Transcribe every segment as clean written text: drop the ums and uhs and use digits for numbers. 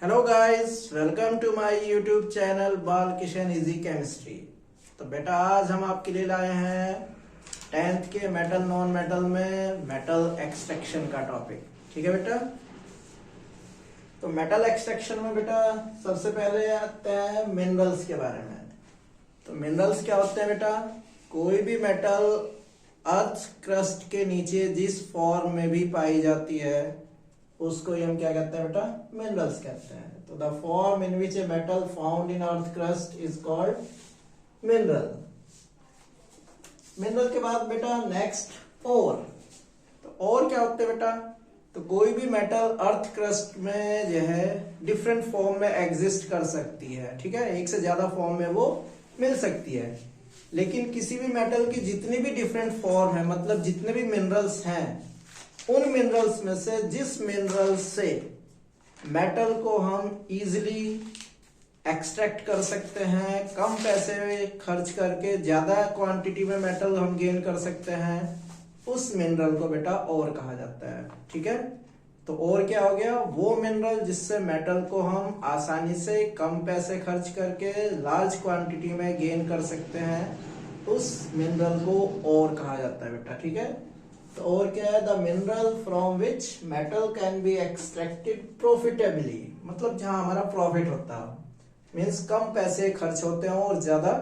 Hello guys, welcome to my YouTube channel Bal Kishan easy chemistry. तो बेटा आज हम आपके लिए लाए हैं 10th के मेटल नॉन मेटल में मेटल एक्सट्रैक्शन का टॉपिक। ठीक है बेटा। तो मेटल एक्सट्रैक्शन में बेटा सबसे पहले आते हैं मिनरल्स के बारे में। तो मिनरल्स क्या होते हैं बेटा? कोई भी मेटल अर्थ क्रस्ट के नीचे जिस फॉर्म में भी पाई जाती है उसको ही हम क्या कहते हैं बेटा? मिनरल्स कहते हैं। तो the form in which a metal found in earth crust is called mineral. Mineral के बाद बेटा नेक्स्ट ओर। तो और क्या होते हैं बेटा? तो कोई भी मेटल अर्थ क्रस्ट में जो है डिफरेंट फॉर्म में एग्जिस्ट कर सकती है। ठीक है, एक से ज्यादा फॉर्म में वो मिल सकती है। लेकिन किसी भी मेटल की जितनी भी डिफरेंट फॉर्म है, मतलब जितने भी मिनरल्स हैं, उन मिनरल्स में से जिस मिनरल से मेटल को हम इजीली एक्सट्रैक्ट कर सकते हैं, कम पैसे खर्च करके ज्यादा क्वांटिटी में मेटल हम गेन कर सकते हैं, उस मिनरल को बेटा ओर कहा जाता है। ठीक है। तो और क्या हो गया? वो मिनरल जिससे मेटल को हम आसानी से कम पैसे खर्च करके लार्ज क्वांटिटी में गेन कर सकते हैं, उस मिनरल को और कहा जाता है बेटा। ठीक है। तो और क्या है? The mineral from which metal can be extracted profitably, मतलब जहां हमारा प्रॉफिट होता है, मीन्स कम पैसे खर्च होते हो और ज्यादा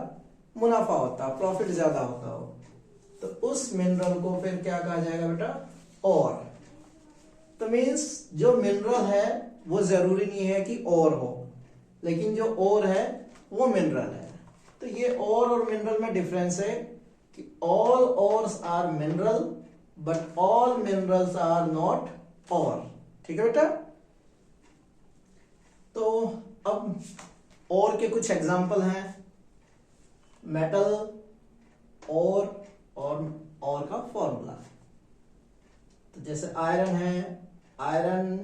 मुनाफा होता है, प्रॉफिट ज्यादा होता हो, तो उस मिनरल को फिर क्या कहा जाएगा बेटा? और। तो मीन्स जो मिनरल है वो जरूरी नहीं है कि और हो, लेकिन जो और है वो मिनरल है। तो ये और मिनरल में डिफरेंस है कि all ores are mineral but all minerals are not ore. ठीक है बेटा। तो अब और के कुछ एग्जाम्पल हैं मेटल और का फॉर्मूला। तो जैसे आयरन है, आयरन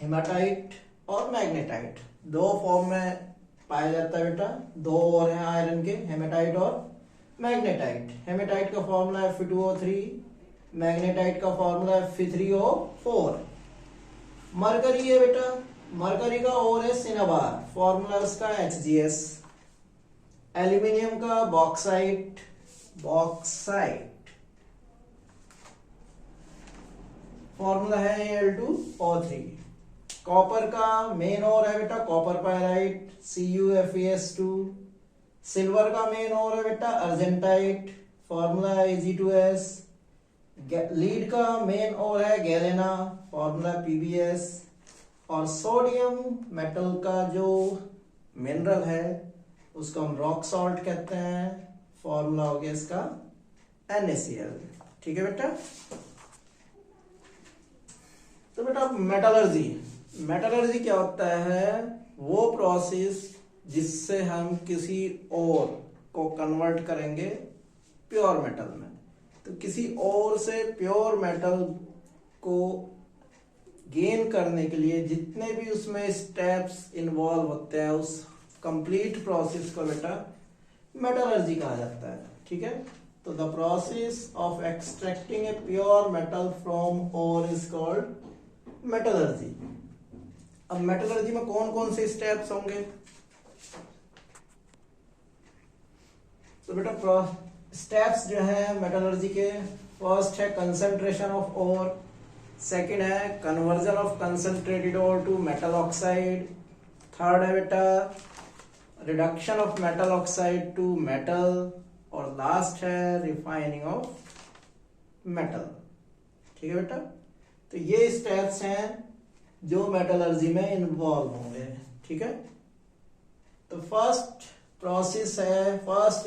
हेमाटाइट और मैग्नेटाइट दो फॉर्म में पाया जाता है बेटा। दो और हैं आयरन के, हेमाटाइट और मैग्नेटाइट। हेमाटाइट का फॉर्मूला है Fe2O3, मैग्नेटाइट का फॉर्मूला है Fe3O4। मरकरी है बेटा, मरकरी का और है सिनाबार, फॉर्मूला उसका HgS। एल्यूमिनियम का बॉक्साइट, फॉर्मूला है Al2O3। कॉपर का मेन और है बेटा कॉपर पायराइट, CuFeS2। सिल्वर का मेन और है बेटा अर्जेंटाइट, फॉर्मूला है Ag2S। लीड का मेन और है गैलेना, फॉर्मूला PbS। और सोडियम मेटल का जो मिनरल है उसको हम रॉक सॉल्ट कहते हैं, फॉर्मूला हो गया इसका NaCl। ठीक है बेटा। तो बेटा मेटलर्जी क्या होता है? वो प्रोसेस जिससे हम किसी और को कन्वर्ट करेंगे प्योर मेटल में। तो किसी और से प्योर मेटल को गेन करने के लिए जितने भी उसमें स्टेप्स इन्वॉल्व होते हैं, उस कंप्लीट प्रोसेस को बेटा मेटलर्जी कहा जाता है। ठीक है। तो the process of extracting a pure metal from ore is called metallurgy. अब मेटलर्जी में कौन कौन से स्टेप्स होंगे? तो बेटा स्टेप्स जो है मेटलर्जी के, फर्स्ट है कंसंट्रेशन ऑफ ओर, सेकंड है conversion of concentrated ore to metal oxide, third है बेटा reduction of metal oxide to metal, और लास्ट है रिफाइनिंग ऑफ मेटल। ठीक है बेटा। तो ये स्टेप्स हैं जो मेटलर्जी में इन्वॉल्व होंगे। ठीक है। तो फर्स्ट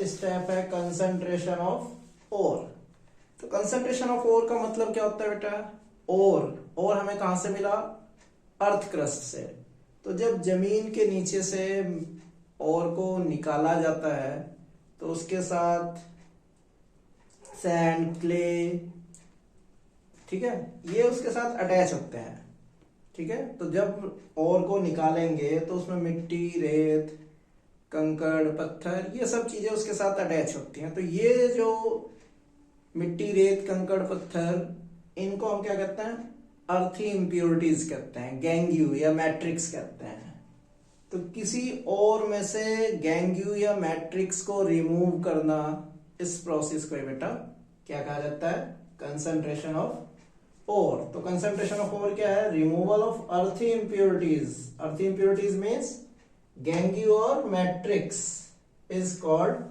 स्टेप है कंसंट्रेशन ऑफ ओर। तो कंसंट्रेशन ऑफ ओर का मतलब क्या होता है बेटा? और हमें कहां से मिला? अर्थ क्रस्ट से। तो जब जमीन के नीचे से ओर को निकाला जाता है तो उसके साथ सैंड, क्ले, ठीक है, ये उसके साथ अटैच होते हैं। ठीक है। तो जब ओर को निकालेंगे तो उसमें मिट्टी, रेत, कंकड़, पत्थर, ये सब चीजें उसके साथ अटैच होती हैं। तो ये जो मिट्टी, रेत, कंकड़, पत्थर, इनको हम क्या कहते हैं? अर्थी इम्प्योरिटीज कहते हैं, गैंग्यू या मैट्रिक्स कहते हैं। तो किसी और में से गैंग्यू या मैट्रिक्स को रिमूव करना, इस प्रोसेस को बेटा क्या कहा जाता है? Concentration of ore. तो कंसंट्रेशन ऑफ ओर क्या है? Removal of earthy impurities. Earthy impurities means gangue और matrix is called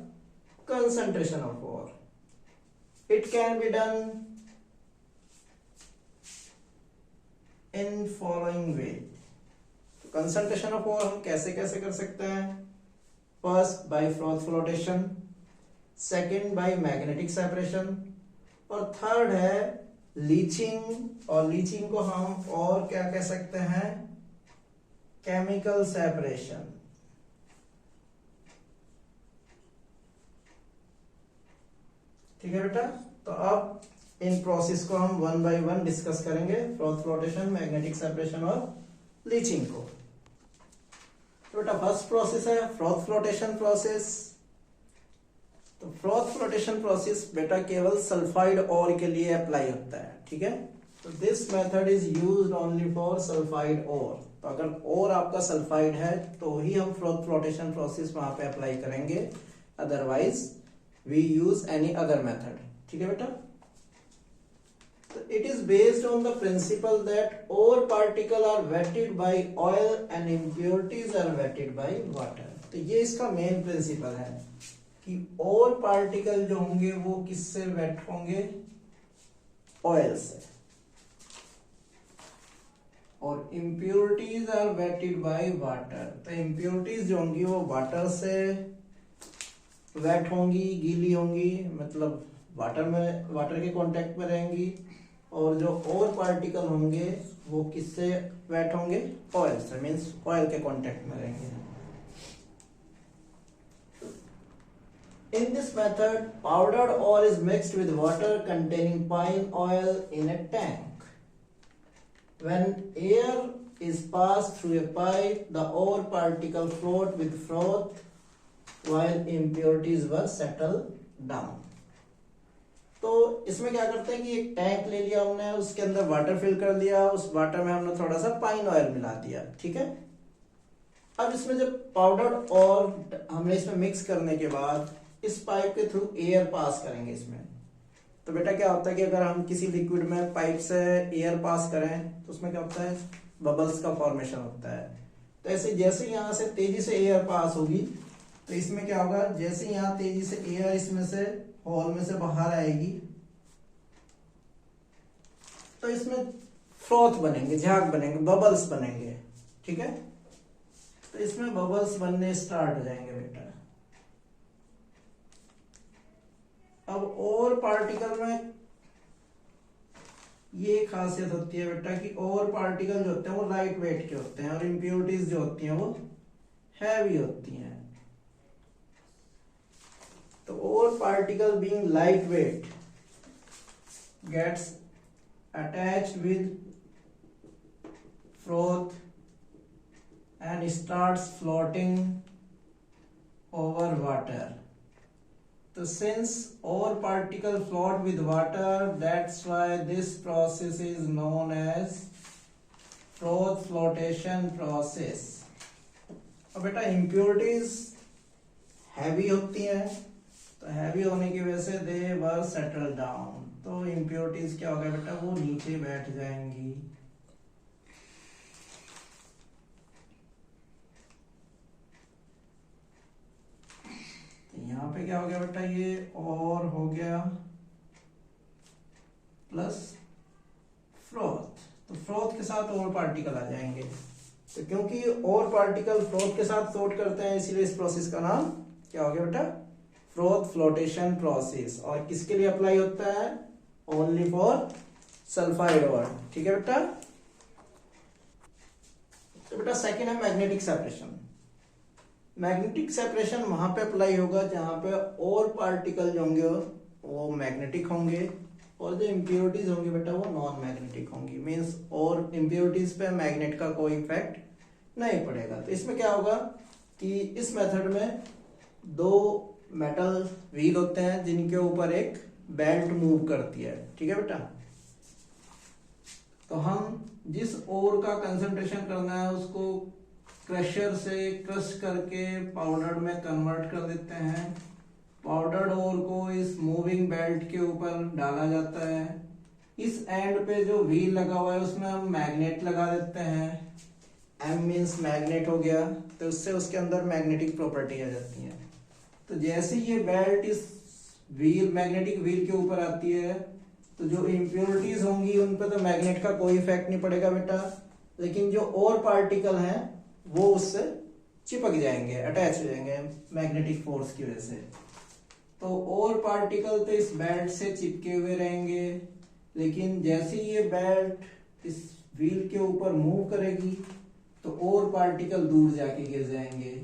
concentration of ore. It can be done in following way. concentration of ore हम कैसे कैसे कर सकते हैं? First by froth flotation, second by magnetic separation, और third है leaching. और लीचिंग को हम और क्या कह सकते हैं? Chemical separation. ठीक है बेटा, तो अब इन प्रोसेस को हम वन बाय वन डिस्कस करेंगे, फ्रॉथ फ्लोटेशन, मैग्नेटिक सेपरेशन और लीचिंग को। तो बेटा फर्स्ट प्रोसेस है फ्रॉथ फ्लोटेशन प्रोसेस। तो फ्रॉथ फ्लोटेशन प्रोसेस बेटा केवल सल्फाइड ओर के लिए अप्लाई होता है। ठीक है, तो this method is used only for sulphide ore. तो अगर ओर आपका सल्फाइड है तो ही हम फ्रॉथ फ्लोटेशन प्रोसेस वहां पे अप्लाई करेंगे, otherwise we use any other method। ठीक है बेटा, तो it is based on the principle that ore particle are wetted by oil and impurities are wetted by water। तो ये इसका मेन प्रिंसिपल है कि ore पार्टिकल जो होंगे वो किससे वेट होंगे? ऑयल से, और impurities are wetted by water। तो impurities जो होंगी वो वाटर से वेट होंगी, गीली होंगी, मतलब वाटर के कांटेक्ट में रहेंगी। और जो और पार्टिकल होंगे वो किससे वेट होंगे? ऑयल से, मींस ऑयल के कांटेक्ट में रहेंगे। In this method powdered ore is mixed with water containing pine oil in a tank. When air is passed through a pipe the ore particle float with froth while impurities were settled down। तो इसमें क्या करते हैं कि एक tank ले लिया हमने, उसके अंदर वाटर फिल कर दिया, उस वाटर में हमने थोड़ा सा पाइन ऑयल मिला दिया। ठीक है, अब इसमें जब पाउडर और हमने इसमें मिक्स करने के बाद इस पाइप के थ्रू एयर पास करेंगे इसमें। तो बेटा क्या होता है कि अगर हम किसी लिक्विड में पाइप से एयर पास करें तो उसमें क्या होता है? बबल्स का फॉर्मेशन होता है। तो ऐसे जैसे यहां से तेजी से एयर पास होगी तो इसमें क्या होगा? जैसे यहां तेजी से एयर इसमें से हॉल में से बाहर आएगी तो इसमें फ्रॉथ बनेंगे, झाग बनेंगे, बबल्स बनेंगे। ठीक है, तो इसमें बबल्स बनने स्टार्ट हो जाएंगे बेटा। अब और पार्टिकल में ये खासियत होती है बेटा कि और पार्टिकल जो होते हैं वो लाइट वेट के होते हैं और इम्प्योरिटीज जो होती हैं वो हैवी होती हैं। तो ore particle being lightweight gets attached with froth and starts floating over water। So since ore particle float with water, that's why this process is known as froth flotation process। अब बेटा impurities heavy होती हैं, तो heavy होने की वजह से दे वर settle down. तो इम्प्योरिटीज क्या होगा बेटा? वो नीचे बैठ जाएंगी। तो यहां पे क्या हो गया बेटा? ये और हो गया प्लस फ्रॉथ। तो फ्रॉथ के साथ और पार्टिकल आ जाएंगे। तो क्योंकि और पार्टिकल फ्रॉथ के साथ फ्लोट करते हैं इसीलिए इस प्रोसेस का नाम क्या हो गया बेटा? Froth flotation process. और किसके लिए अप्लाई होता है? Only for sulphide ore. ठीक है बेटा, तो बेटा सेकेंड है मैग्नेटिक सेपरेशन। मैग्नेटिक सेपरेशन वहां पे अप्लाई होगा जहां पे और पार्टिकल जो होंगे वो मैग्नेटिक होंगे और जो इम्प्योरिटीज होंगे बेटा वो नॉन मैग्नेटिक होंगी। मींस और इम्प्योरिटीज पे मैग्नेट का कोई इफेक्ट नहीं पड़ेगा। तो इसमें क्या होगा कि इस मेथड में दो मेटल व्हील होते हैं जिनके ऊपर एक बेल्ट मूव करती है। ठीक है बेटा, तो हम जिस ओर का कंसंट्रेशन करना है उसको क्रशर से क्रश करके पाउडर में कन्वर्ट कर देते हैं। पाउडर्ड ओर को इस मूविंग बेल्ट के ऊपर डाला जाता है। इस एंड पे जो व्हील लगा हुआ है उसमें हम मैग्नेट लगा देते हैं। एम मीन्स मैग्नेट हो गया, तो उससे उसके अंदर मैग्नेटिक प्रॉपर्टी आ जाती है। तो जैसे ये बेल्ट इस व्हील मैग्नेटिक व्हील के ऊपर आती है तो जो इम्प्योरिटीज होंगी उन पर तो मैग्नेट का कोई इफेक्ट नहीं पड़ेगा बेटा, लेकिन जो और पार्टिकल हैं वो उससे चिपक जाएंगे, अटैच हो जाएंगे मैग्नेटिक फोर्स की वजह से। तो और पार्टिकल तो इस बेल्ट से चिपके हुए रहेंगे, लेकिन जैसे ये बेल्ट इस व्हील के ऊपर मूव करेगी तो और पार्टिकल दूर जाके गिर जाएंगे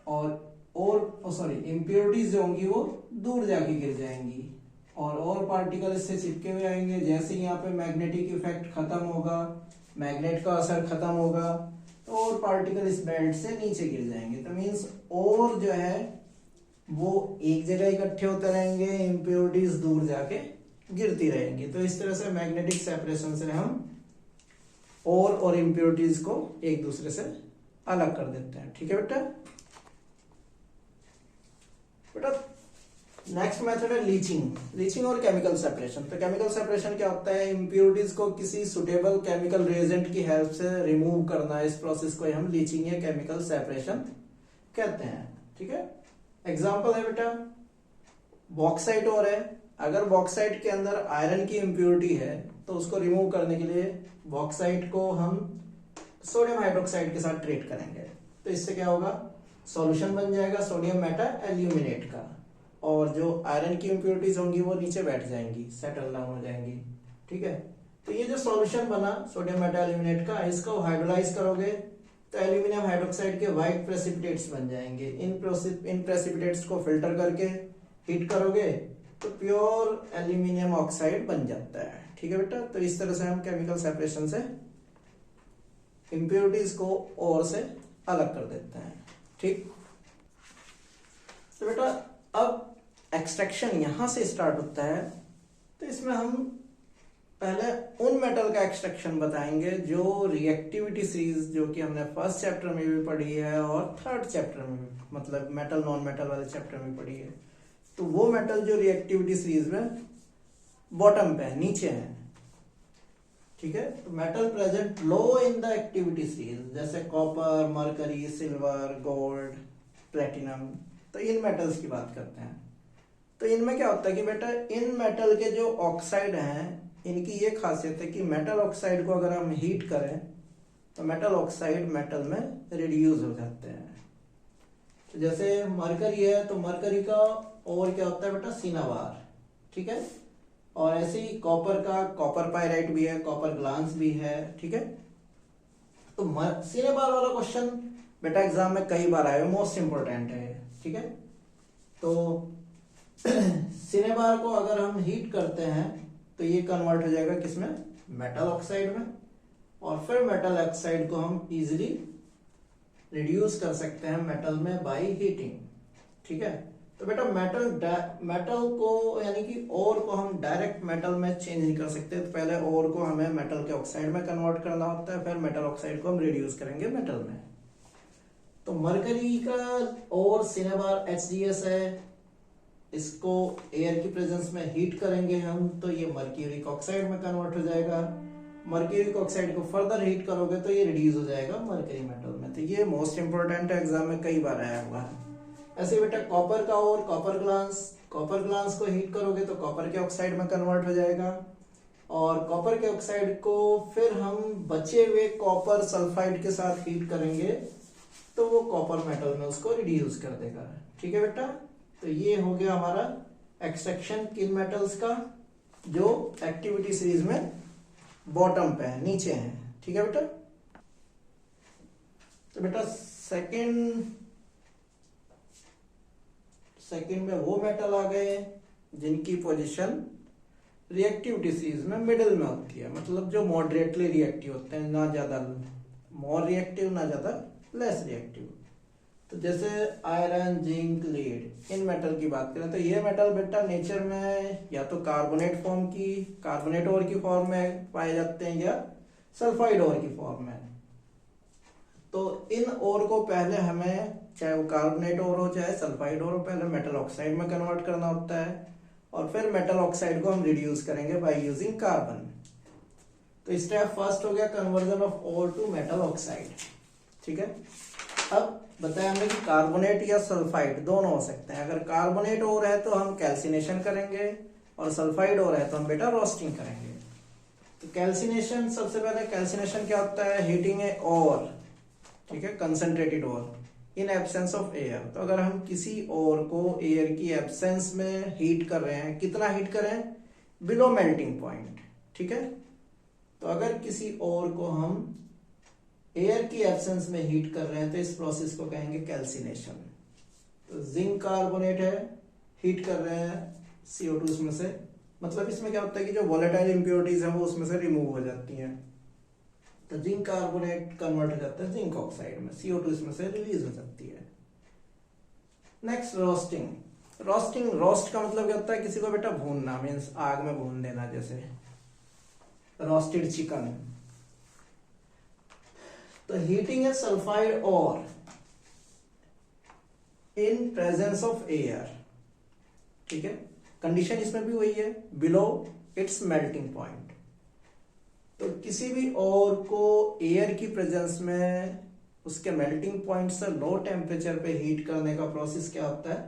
और इम्प्योरिटीज जो होंगी वो दूर जाके गिर जाएंगी और पार्टिकल इससे चिपके हुए आएंगे। जैसे यहाँ पे मैग्नेटिक इफेक्ट खत्म होगा, मैग्नेट का असर खत्म होगा, तो और पार्टिकल इस बेल्ट से नीचे गिर जाएंगे। तो मीन्स और जो है वो एक जगह इकट्ठे होते रहेंगे, इम्प्योरिटीज दूर जाके गिरती रहेंगी। तो इस तरह से मैग्नेटिक सेपरेशन से हम और इम्प्योरिटीज को एक दूसरे से अलग कर देते हैं। ठीक है बेटा। नेक्स्ट मेथड है लीचिंग और केमिकल सेपरेशन। तो केमिकल सेपरेशन क्या होता है? इम्प्योरिटीज को किसी सुटेबल केमिकल रिएजेंट की हेल्प से रिमूव करना है। इस प्रोसेस को हम लीचिंग या केमिकल सेपरेशन कहते हैं। ठीक है। एग्जांपल है बेटा बॉक्साइट और है। अगर बॉक्साइट के अंदर आयरन की इम्प्योरिटी है तो उसको रिमूव करने के लिए बॉक्साइट को हम सोडियम हाइड्रोक्साइड के साथ ट्रीट करेंगे। तो इससे क्या होगा? सॉल्यूशन बन जाएगा सोडियम मेटा एल्यूमिनेट का, और जो आयरन की इम्प्योरिटीज होंगी वो नीचे बैठ जाएंगी, सेटल डाउन हो जाएंगी। ठीक है। तो ये जो सॉल्यूशन बना सोडियम मेटा एल्यूमिनेट का, इसको हाइड्रोलाइज करोगे तो एल्यूमिनियम हाइड्रोक्साइड के व्हाइट प्रेसिपिटेट्स बन जाएंगे। इन प्रेसिपिटेट्स को फिल्टर करके हीट करोगे तो प्योर एल्यूमिनियम ऑक्साइड बन जाता है। ठीक है बेटा। तो इस तरह से हम केमिकल सेपरेशन से इम्प्योरिटीज को और से अलग कर देते हैं। ठीक। तो बेटा अब एक्सट्रैक्शन यहां से स्टार्ट होता है। तो इसमें हम पहले उन मेटल का एक्सट्रैक्शन बताएंगे जो रिएक्टिविटी सीरीज, जो कि हमने फर्स्ट चैप्टर में भी पढ़ी है और थर्ड चैप्टर में भी, मतलब मेटल नॉन मेटल वाले चैप्टर में पढ़ी है। तो वो मेटल जो रिएक्टिविटी सीरीज में बॉटम पे है, नीचे है। ठीक है। तो metal present low in the activity series, जैसे copper, mercury, silver, gold, platinum. तो इन मेटल्स की बात करते हैं। तो इनमें क्या होता है कि बेटा इन मेटल के जो ऑक्साइड हैं, इनकी ये खासियत है कि मेटल ऑक्साइड को अगर हम हीट करें तो मेटल ऑक्साइड मेटल में रिड्यूस हो जाते हैं। तो जैसे मरकरी है तो मरकरी का और क्या होता है बेटा? सिनाबार। ठीक है। और ऐसे ही कॉपर का कॉपर पायराइट भी है, कॉपर ग्लांस भी है। ठीक है। तो सिनाबार वाला क्वेश्चन बेटा एग्जाम में कई बार आया, मोस्ट इंपोर्टेंट है। ठीक है। तो सिनेबार को अगर हम हीट करते हैं तो ये कन्वर्ट हो जाएगा किसमें? मेटल ऑक्साइड में। और फिर मेटल ऑक्साइड को हम इजीली रिड्यूस कर सकते हैं मेटल में बाय हीटिंग। ठीक है। तो बेटा मेटल को यानी कि ओर को हम डायरेक्ट मेटल में चेंज नहीं कर सकते। तो पहले ओर को हमें मेटल के ऑक्साइड में कन्वर्ट करना होता है, फिर मेटल ऑक्साइड को हम रिड्यूस करेंगे मेटल में। तो मरकरी का और सिनेबार HDS है, इसको एयर की प्रेजेंस में हीट करेंगे हम तो ये मर्क्यूरिक ऑक्साइड में कन्वर्ट हो जाएगा। मर्क्यूरिक ऑक्साइड को फर्दर हीट करोगे तो ये रिड्यूस हो जाएगा मरकरी मेटल में। तो ये मोस्ट इंपोर्टेंट है, एग्जाम में कई बार आया हुआ है। ऐसे बेटा कॉपर का और कॉपर ग्लांस को हीट करोगे तो कॉपर के ऑक्साइड में कन्वर्ट हो जाएगा, और कॉपर के ऑक्साइड को फिर हम बचे हुए कॉपर सल्फाइड के साथ हीट करेंगे तो वो कॉपर मेटल में उसको रिड्यूस कर देगा। ठीक है बेटा। तो ये हो गया हमारा एक्सट्रैक्शन किन मेटल्स का जो एक्टिविटी सीरीज में बॉटम पे है, नीचे है। ठीक है बेटा। तो बेटा सेकंड में वो मेटल आ गए जिनकी पोजीशन रिएक्टिविटी सीरीज में मिडिल में होती है, मतलब जो मॉडरेटली रिएक्टिव होते हैं, ना ज्यादा मोर रिएक्टिव ना ज्यादा लेस रिएक्टिव। तो जैसे आयरन, जिंक, लीड, इन मेटल की बात करें तो ये मेटल बेटा नेचर में या तो कार्बोनेट ओर की फॉर्म में पाए जाते हैं या सल्फाइड ओर की फॉर्म में। तो इन ओर को पहले हमें, चाहे वो कार्बोनेट ओर हो चाहे सल्फाइड ओर हो, पहले मेटल ऑक्साइड में कन्वर्ट करना होता है और फिर मेटल ऑक्साइड को हम रिड्यूस करेंगे बाय यूजिंग कार्बन। तो स्टेप फर्स्ट हो गया conversion of ore to metal oxide. ठीक है, अब बताया हमने कि कार्बोनेट या सल्फाइड दोनों हो सकते हैं। अगर कार्बोनेट ओर है तो हम कैल्सिनेशन करेंगे और सल्फाइड ओर है तो हम बेटा रोस्टिंग करेंगे। तो कैल्सिनेशन, सबसे पहले कैल्सिनेशन क्या होता है, हीटिंग ए ओर, ठीक है, concentrated ore in absence of air. तो अगर हम किसी ओर को एयर की एब्सेंस में हीट कर रहे हैं, कितना हीट करें, बिलो मेल्टिंग पॉइंट। ठीक है, तो अगर किसी ओर को हम एयर की एब्सेंस में हीट कर रहे हैं तो इस प्रोसेस को कहेंगे कैल्सिनेशन। तो जिंक कार्बोनेट है, हीट कर रहे हैं CO2 उसमें से, मतलब इसमें क्या होता है कि जो वोलेटाइल इंप्योरिटीज है वो उसमें से रिमूव हो जाती हैं। तो जिंक कार्बोनेट कन्वर्ट हो जाता है जिंक ऑक्साइड में, CO2 इसमें से रिलीज हो जाती है। Next roasting. रोस्ट का मतलब क्या होता है, किसी को बेटा भूनना, मीन्स आग में भून देना, जैसे रोस्टेड चिकन। तो heating a sulphide ore in presence of air. ठीक है, कंडीशन इसमें भी वही है, बिलो इट्स मेल्टिंग पॉइंट। तो किसी भी ओर को एयर की प्रेजेंस में उसके मेल्टिंग पॉइंट से लो टेम्परेचर पे हीट करने का प्रोसेस क्या होता है,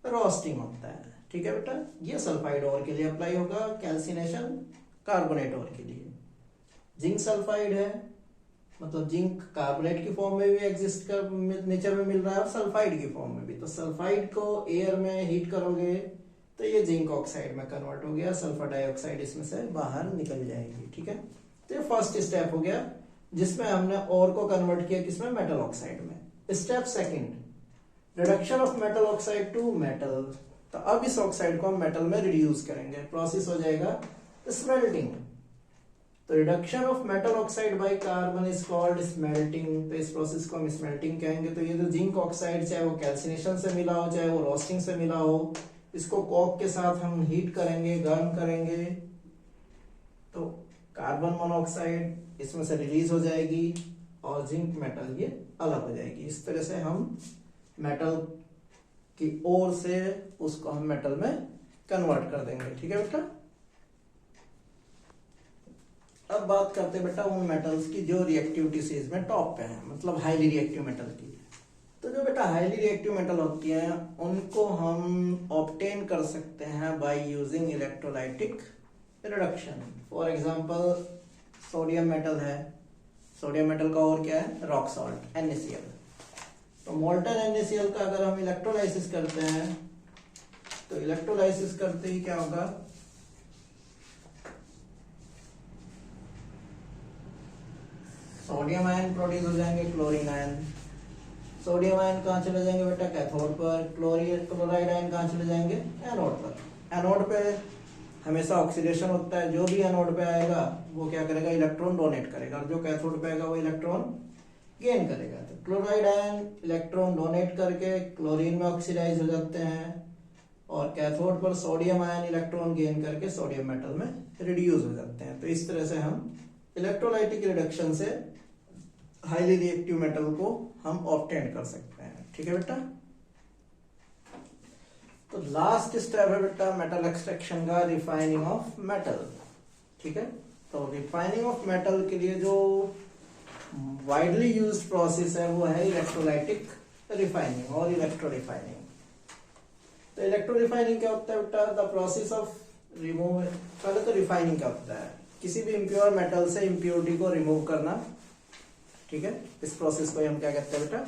रोस्टिंग होता है। ठीक है बेटा, ये सल्फाइड ओर के लिए अप्लाई होगा, कैल्सिनेशन कार्बोनेट ओर के लिए। जिंक सल्फाइड है, मतलब जिंक कार्बोनेट की फॉर्म में भी एग्जिस्ट कर नेचर में मिल रहा है और सल्फाइड की फॉर्म में भी। तो सल्फाइड को एयर में हीट करोगे तो ये जिंक ऑक्साइड में कन्वर्ट हो गया, सल्फर डाइऑक्साइड इसमें से बाहर निकल जाएगी। ठीक है, तो ये फर्स्ट स्टेप हो गया जिसमें हमने ओर को कन्वर्ट किया किसमें, मेटल ऑक्साइड में। Step second, reduction of metal oxide to metal. तो अब इस ऑक्साइड को हम मेटल में रिड्यूस करेंगे, प्रोसेस हो जाएगा स्मेल्टिंग। तो reduction of metal oxide by carbon is called smelting. तो इस प्रोसेस को हम स्मेल्टिंग कहेंगे। तो ये जो जिंक ऑक्साइड, चाहे वो कैल्सिनेशन से मिला हो चाहे वो रोस्टिंग से मिला हो, इसको कोक के साथ हम हीट करेंगे, गर्म करेंगे, तो कार्बन मोनोऑक्साइड इसमें से रिलीज हो जाएगी और जिंक मेटल ये अलग हो जाएगी। इस तरह से हम मेटल की ओर से उसको हम मेटल में कन्वर्ट कर देंगे। ठीक है बेटा, अब बात करते हैं बेटा उन मेटल्स की जो रिएक्टिविटी सीरीज में टॉप पे है, मतलब हाईली रिएक्टिव मेटल की। तो जो बेटा हाईली रिएक्टिव मेटल होती हैं उनको हम ऑब्टेन कर सकते हैं by using electrolytic reduction. For example sodium metal है, सोडियम मेटल का और क्या है, रॉक सॉल्ट NaCl। तो मोल्टन NaCl का अगर हम इलेक्ट्रोलाइसिस करते हैं तो इलेक्ट्रोलाइसिस करते ही क्या होगा, सोडियम आयन प्रोड्यूस हो जाएंगे, क्लोरीन आयन। सोडियम आयन कहाँ चले जाएंगे बेटा, कैथोड पर। क्लोराइड आयन कहाँ चले जाएंगे, एनोड पर। एनोड पे हमेशा ऑक्सीडेशन होता है, जो भी एनोड पे आएगा वो क्या करेगा, इलेक्ट्रॉन डोनेट करेगा, और जो कैथोड पे आएगा वो इलेक्ट्रॉन गेन करेगा। तो क्लोराइड आयन इलेक्ट्रॉन डोनेट करके क्लोरीन में ऑक्सीडाइज हो जाते हैं और कैथोड पर सोडियम आयन इलेक्ट्रॉन गेन करके सोडियम मेटल में रिड्यूस हो जाते हैं। तो इस तरह से हम इलेक्ट्रोलाइटिक रिडक्शन से हाईली रिएक्टिव मेटल को हम ऑब्टेन कर सकते हैं। ठीक है बेटा, तो लास्ट स्टेप है बेटा मेटल एक्सट्रैक्शन का, रिफाइनिंग ऑफ मेटल। ठीक है, तो रिफाइनिंग ऑफ मेटल के लिए जो वाइडली यूज्ड प्रोसेस है वो है इलेक्ट्रोलाइटिक रिफाइनिंग और इलेक्ट्रो रिफाइनिंग। तो इलेक्ट्रो रिफाइनिंग क्या होता है बेटा, द प्रोसेस ऑफ रिमूव। पहले तो रिफाइनिंग क्या होता है, किसी भी इम्प्योर मेटल से इम्प्योरिटी को रिमूव करना। ठीक है, इस प्रोसेस को हम क्या कहते हैं बेटा,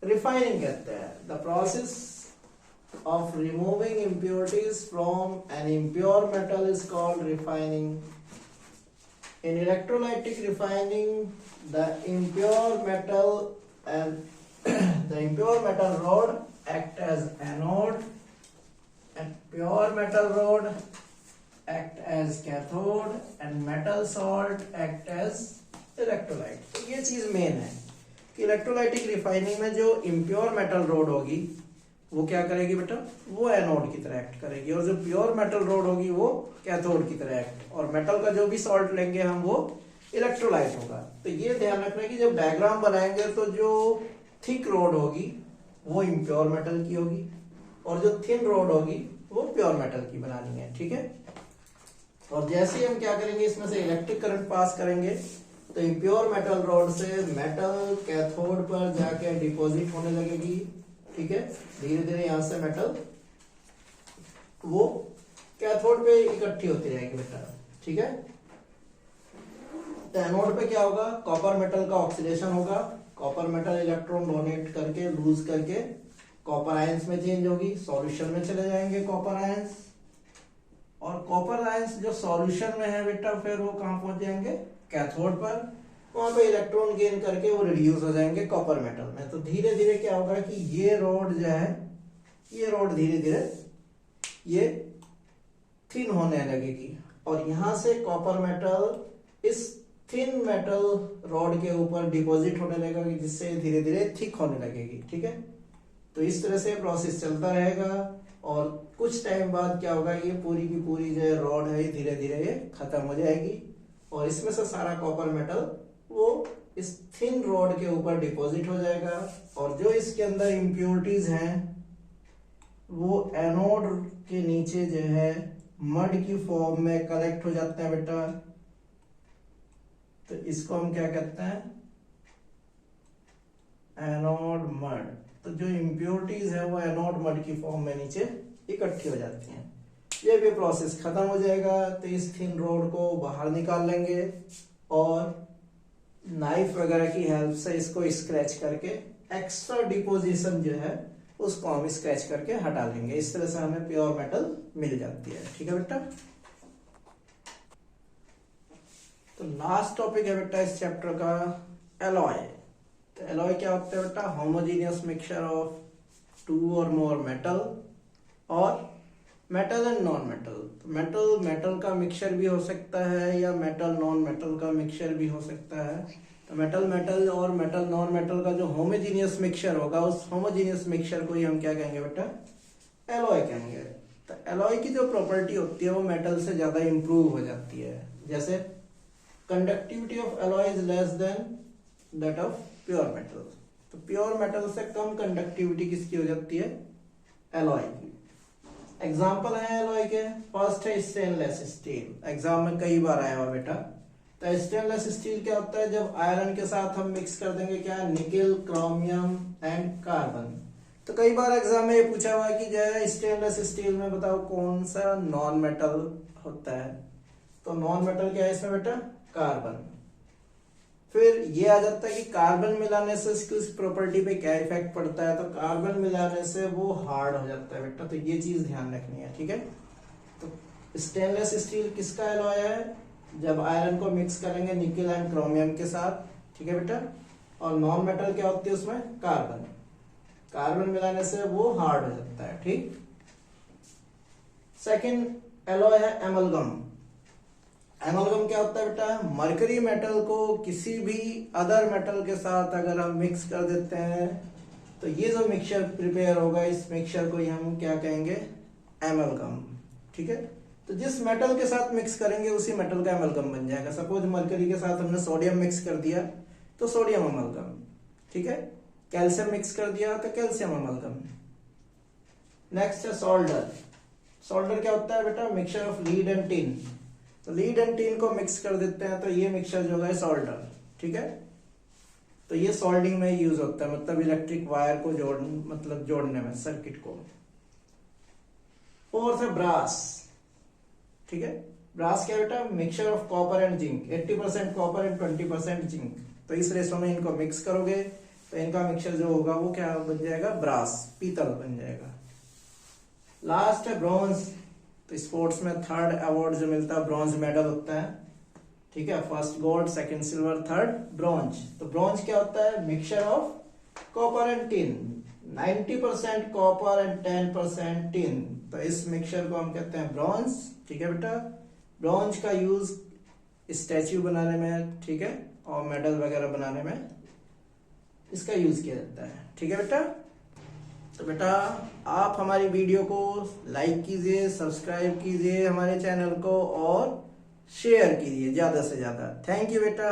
रिफाइनिंग कहते हैं। The process of removing impurities from an impure metal is called refining. In electrolytic refining, the impure metal rod act as anode and pure metal rod act as cathode and metal salt act as electrolyte. तो ये चीज main है कि electrolytic refining में जो impure metal road होगी वो क्या करेगी बेटा, वो एनोड की तरह एक्ट करेगी, और जो प्योर मेटल रोड होगी वो कैथोड की तरह एक्ट, और मेटल का जो भी सॉल्ट लेंगे हम वो इलेक्ट्रोलाइट होगा। तो ये ध्यान रखना कि जब डायग्राम बनाएंगे तो जो थिक रोड होगी वो इम्प्योर मेटल की होगी और जो थिन रोड होगी वो प्योर मेटल की बनानी है, ठीक है। और जैसे ही हम क्या करेंगे, इसमें से इलेक्ट्रिक करंट पास करेंगे तो इम्प्योर मेटल रोड से मेटल कैथोड पर जाके डिपॉजिट होने लगेगी, ठीक है। धीरे धीरे यहां से मेटल वो कैथोड पे इकट्ठी होती रहेगी बेटा, ठीक है। तो एनोड पे क्या होगा, कॉपर मेटल का ऑक्सीडेशन होगा, कॉपर मेटल इलेक्ट्रॉन डोनेट करके लूज करके कॉपर आयंस में चेंज होगी, सॉल्यूशन में चले जाएंगे कॉपर आयंस, और कॉपर आयंस जो सॉल्यूशन में है बेटा फिर वो कहां पहुंच जाएंगे, कैथोड पर, वहां पे इलेक्ट्रॉन गेन करके वो रिड्यूस हो जाएंगे कॉपर मेटल में। तो धीरे धीरे क्या होगा कि ये रोड जो है, ये रोड धीरे धीरे ये थिन होने लगेगी और यहां से कॉपर मेटल इस थिन मेटल रॉड के ऊपर डिपॉजिट होने लगेगा जिससे धीरे धीरे थिक होने लगेगी, ठीक है। तो इस तरह से प्रोसेस चलता रहेगा और कुछ टाइम बाद क्या होगा, ये पूरी की पूरी जो रॉड है धीरे धीरे ये खत्म हो जाएगी और इसमें से सारा कॉपर मेटल वो इस थिन रॉड के ऊपर डिपॉजिट हो जाएगा और जो इसके अंदर इम्प्योरिटीज हैं वो एनोड के नीचे जो है मड की फॉर्म में कलेक्ट हो जाते हैं बेटा। तो इसको हम क्या कहते हैं, एनोड मड। तो जो इम्प्योरिटीज है वो एनोड मड की फॉर्म में नीचे इकट्ठी हो जाती हैं। ये भी प्रोसेस खत्म हो जाएगा तो इस थिन रोड को बाहर निकाल लेंगे और नाइफ वगैरह की हेल्प से इसको स्क्रैच करके एक्स्ट्रा डिपोजिशन जो है उसको हम स्क्रैच करके हटा लेंगे। इस तरह से हमें प्योर मेटल मिल जाती है, ठीक है बेटा। तो लास्ट टॉपिक है बेटा इस चैप्टर का एलॉय। तो एलॉय क्या होता है बेटा, होमोजेनियस मिक्सचर ऑफ टू और मोर मेटल और मेटल एंड नॉन मेटल। तो मेटल मेटल का मिक्सचर भी हो सकता है या मेटल नॉन मेटल का मिक्सचर भी हो सकता है। तो मेटल मेटल और मेटल नॉन मेटल का जो होमोजेनियस मिक्सचर होगा उस होमोजेनियस मिक्सचर को ही हम क्या कहेंगे बेटा, एलॉय कहेंगे। तो एलॉय की जो प्रॉपर्टी होती है वो मेटल से ज्यादा इंप्रूव हो जाती है। जैसे conductivity of alloy is less than that of pure metal. तो प्योर मेटल से कम कंडक्टिविटी किसकी हो जाती है, एलॉय की। एग्जाम्पल है एलॉय के, फर्स्ट है स्टेनलेस स्टील, एग्जाम में कई बार आया हुआ बेटा। तो स्टेनलेस स्टील क्या होता है, जब आयरन के साथ हम मिक्स कर देंगे क्या, निकेल, क्रोमियम एंड कार्बन। तो कई बार एग्जाम में ये पूछा हुआ है कि जो है स्टेनलेस स्टील में बताओ कौन सा नॉन मेटल होता है। तो नॉन मेटल क्या है इसमें बेटा, कार्बन। फिर ये आ जाता है कि कार्बन मिलाने से इसकी उस प्रॉपर्टी पे क्या इफेक्ट पड़ता है। तो कार्बन मिलाने से वो हार्ड हो जाता है बेटा। तो ये चीज ध्यान रखनी है, ठीक है। तो स्टेनलेस स्टील किसका एलॉय है, जब आयरन को मिक्स करेंगे निकेल एंड क्रोमियम के साथ, ठीक है बेटा। और नॉन मेटल क्या होती है उसमें, कार्बन। कार्बन मिलाने से वो हार्ड हो जाता है, ठीक। सेकेंड एलॉय है एमलगम। एमलगम क्या होता है बेटा, मरकरी मेटल को किसी भी अदर मेटल के साथ अगर हम मिक्स कर देते हैं तो ये जो मिक्सचर प्रिपेयर होगा इस मिक्सचर को ही हम क्या कहेंगे, एमलगम, ठीक है। तो जिस मेटल के साथ मिक्स करेंगे उसी मेटल का एमलगम बन जाएगा। सपोज मरकरी के साथ हमने सोडियम मिक्स कर दिया तो सोडियम एमलगम, ठीक है। कैल्शियम मिक्स कर दिया तो कैल्शियम एमलगम। नेक्स्ट है सोल्डर। सोल्डर क्या होता है बेटा, mixture of lead and tin. तो लीड एंड टिन को मिक्स कर देते हैं तो ये मिक्सचर जो है सोल्डर, ठीक है। तो ये सोल्डिंग में यूज होता है, मतलब इलेक्ट्रिक वायर को जोड़ने में सर्किट को। फोर्थ है ब्रास, ठीक है। ब्रास क्या बेटा, mixture of copper and zinc, 80% copper and 20% zinc. तो इस रेशो में इनको मिक्स करोगे तो इनका मिक्सचर जो होगा वो क्या बन जाएगा, ब्रास, पीतल बन जाएगा। लास्ट है ब्रॉन्ज। तो स्पोर्ट्स में थर्ड अवार्ड जो मिलता है ब्रॉन्ज मेडल होता है, ठीक है। First gold, second silver, third bronze. तो ब्रॉन्ज क्या होता है, mixture of copper and tin, 90% copper and 10% tin. तो इस मिक्सचर को हम कहते हैं ब्रॉन्ज, ठीक है बेटा। ब्रॉन्ज का यूज स्टैच्यू बनाने में, ठीक है, और मेडल वगैरह बनाने में इसका यूज किया जाता है, ठीक है बेटा। तो बेटा आप हमारी वीडियो को लाइक कीजिए, सब्सक्राइब कीजिए हमारे चैनल को और शेयर कीजिए ज्यादा से ज्यादा। थैंक यू बेटा।